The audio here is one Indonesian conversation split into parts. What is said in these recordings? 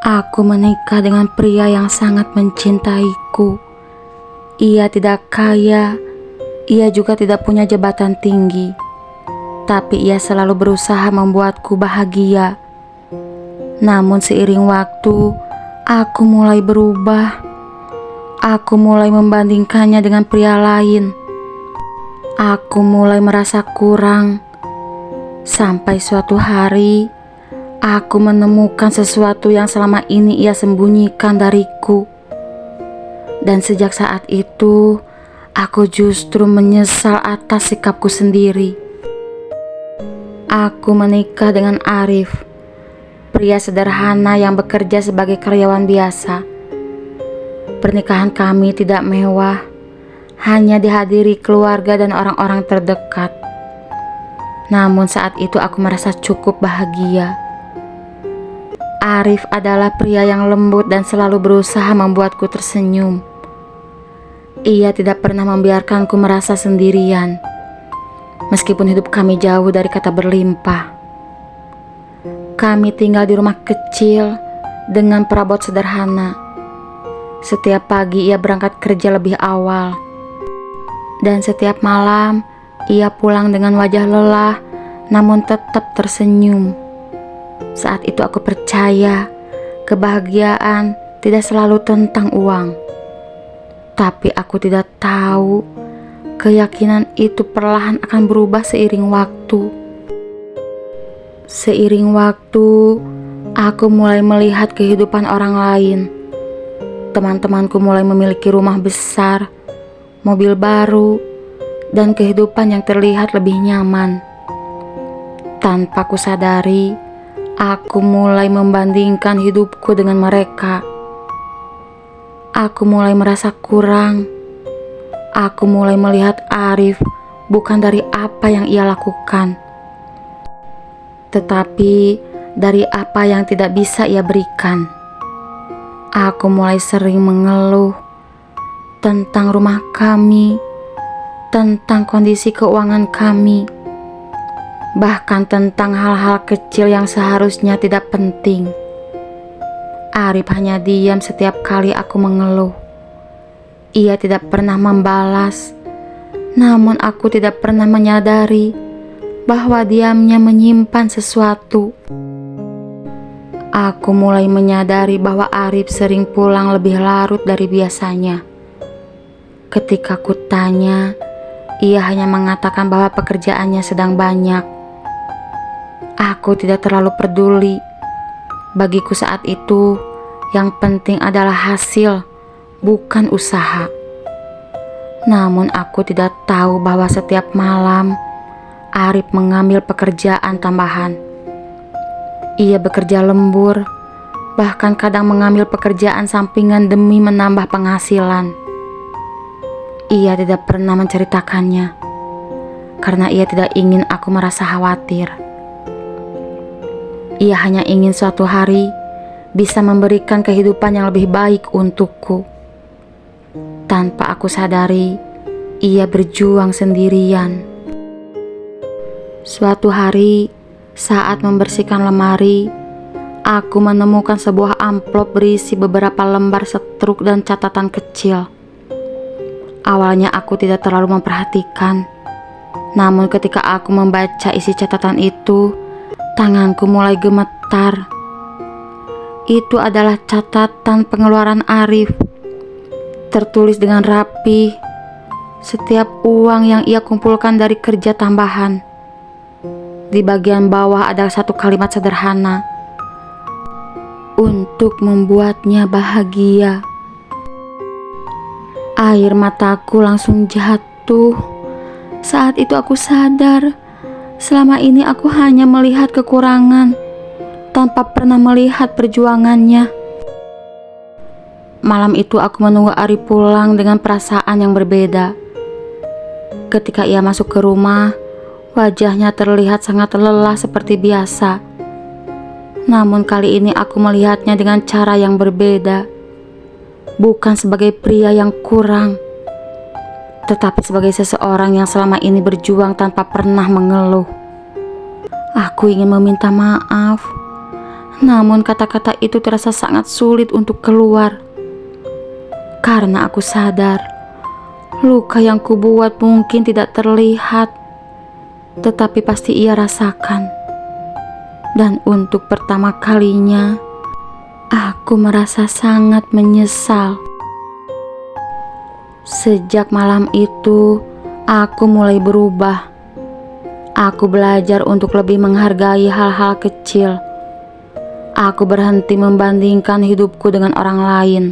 Aku menikah dengan pria yang sangat mencintaiku. Ia tidak kaya, ia juga tidak punya jabatan tinggi, tapi ia selalu berusaha membuatku bahagia. Namun seiring waktu, aku mulai berubah. Aku mulai membandingkannya dengan pria lain. Aku mulai merasa kurang. Sampai suatu hari, aku menemukan sesuatu yang selama ini ia sembunyikan dariku. Dan sejak saat itu, aku justru menyesal atas sikapku sendiri. Aku menikah dengan Arif, pria sederhana yang bekerja sebagai karyawan biasa. Pernikahan kami tidak mewah, hanya dihadiri keluarga dan orang-orang terdekat. Namun saat itu aku merasa cukup bahagia. Arif adalah pria yang lembut dan selalu berusaha membuatku tersenyum. Ia tidak pernah membiarkanku merasa sendirian, meskipun hidup kami jauh dari kata berlimpah. Kami tinggal di rumah kecil dengan perabot sederhana. Setiap pagi ia berangkat kerja lebih awal, dan setiap malam ia pulang dengan wajah lelah namun tetap tersenyum. Saat itu aku percaya kebahagiaan tidak selalu tentang uang. Tapi aku tidak tahu keyakinan itu perlahan akan berubah seiring waktu. Seiring waktu, aku mulai melihat kehidupan orang lain. Teman-temanku mulai memiliki rumah besar, mobil baru, dan kehidupan yang terlihat lebih nyaman. Tanpa ku sadari, aku mulai membandingkan hidupku dengan mereka. Aku mulai merasa kurang. Aku mulai melihat Arif bukan dari apa yang ia lakukan, tetapi dari apa yang tidak bisa ia berikan. Aku mulai sering mengeluh tentang rumah kami, tentang kondisi keuangan kami, bahkan tentang hal-hal kecil yang seharusnya tidak penting. Arif hanya diam setiap kali aku mengeluh. Ia tidak pernah membalas, namun aku tidak pernah menyadari bahwa diamnya menyimpan sesuatu. Aku mulai menyadari bahwa Arif sering pulang lebih larut dari biasanya. Ketika ku tanya, ia hanya mengatakan bahwa pekerjaannya sedang banyak. Aku tidak terlalu peduli. Bagiku saat itu, yang penting adalah hasil, bukan usaha. Namun aku tidak tahu bahwa setiap malam, Arif mengambil pekerjaan tambahan. Ia bekerja lembur, bahkan kadang mengambil pekerjaan sampingan demi menambah penghasilan. Ia tidak pernah menceritakannya, karena ia tidak ingin aku merasa khawatir. Ia hanya ingin suatu hari bisa memberikan kehidupan yang lebih baik untukku. Tanpa aku sadari, ia berjuang sendirian. Suatu hari, saat membersihkan lemari, aku menemukan sebuah amplop berisi beberapa lembar setruk dan catatan kecil. Awalnya aku tidak terlalu memperhatikan, namun ketika aku membaca isi catatan itu, tanganku mulai gemetar. Itu adalah catatan pengeluaran Arif, tertulis dengan rapi, setiap uang yang ia kumpulkan dari kerja tambahan. Di bagian bawah ada satu kalimat sederhana, untuk membuatnya bahagia. Air mataku langsung jatuh. Saat itu aku sadar, selama ini aku hanya melihat kekurangan, tanpa pernah melihat perjuangannya. Malam itu aku menunggu Arif pulang dengan perasaan yang berbeda. Ketika ia masuk ke rumah, wajahnya terlihat sangat lelah seperti biasa. Namun kali ini aku melihatnya dengan cara yang berbeda. Bukan sebagai pria yang kurang, tetapi sebagai seseorang yang selama ini berjuang tanpa pernah mengeluh. Aku ingin meminta maaf, Namun kata-kata itu terasa sangat sulit untuk keluar. Karena aku sadar, luka yang kubuat mungkin tidak terlihat, tetapi pasti ia rasakan. Dan untuk pertama kalinya, aku merasa sangat menyesal. Sejak malam itu, aku mulai berubah. Aku belajar untuk lebih menghargai hal-hal kecil. Aku berhenti membandingkan hidupku dengan orang lain.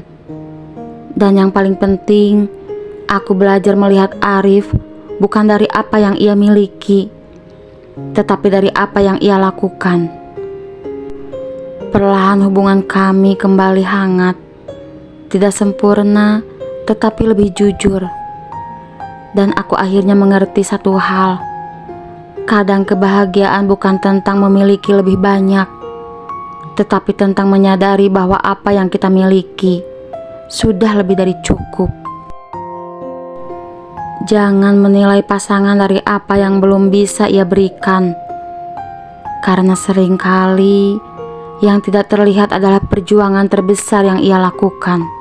Dan yang paling penting, aku belajar melihat Arif bukan dari apa yang ia miliki, tetapi dari apa yang ia lakukan. Perlahan hubungan kami kembali hangat. Tidak sempurna, tetapi lebih jujur. Dan aku akhirnya mengerti satu hal. Kadang kebahagiaan bukan tentang memiliki lebih banyak, tetapi tentang menyadari bahwa apa yang kita miliki sudah lebih dari cukup. Jangan menilai pasangan dari apa yang belum bisa ia berikan, karena seringkali yang tidak terlihat adalah perjuangan terbesar yang ia lakukan.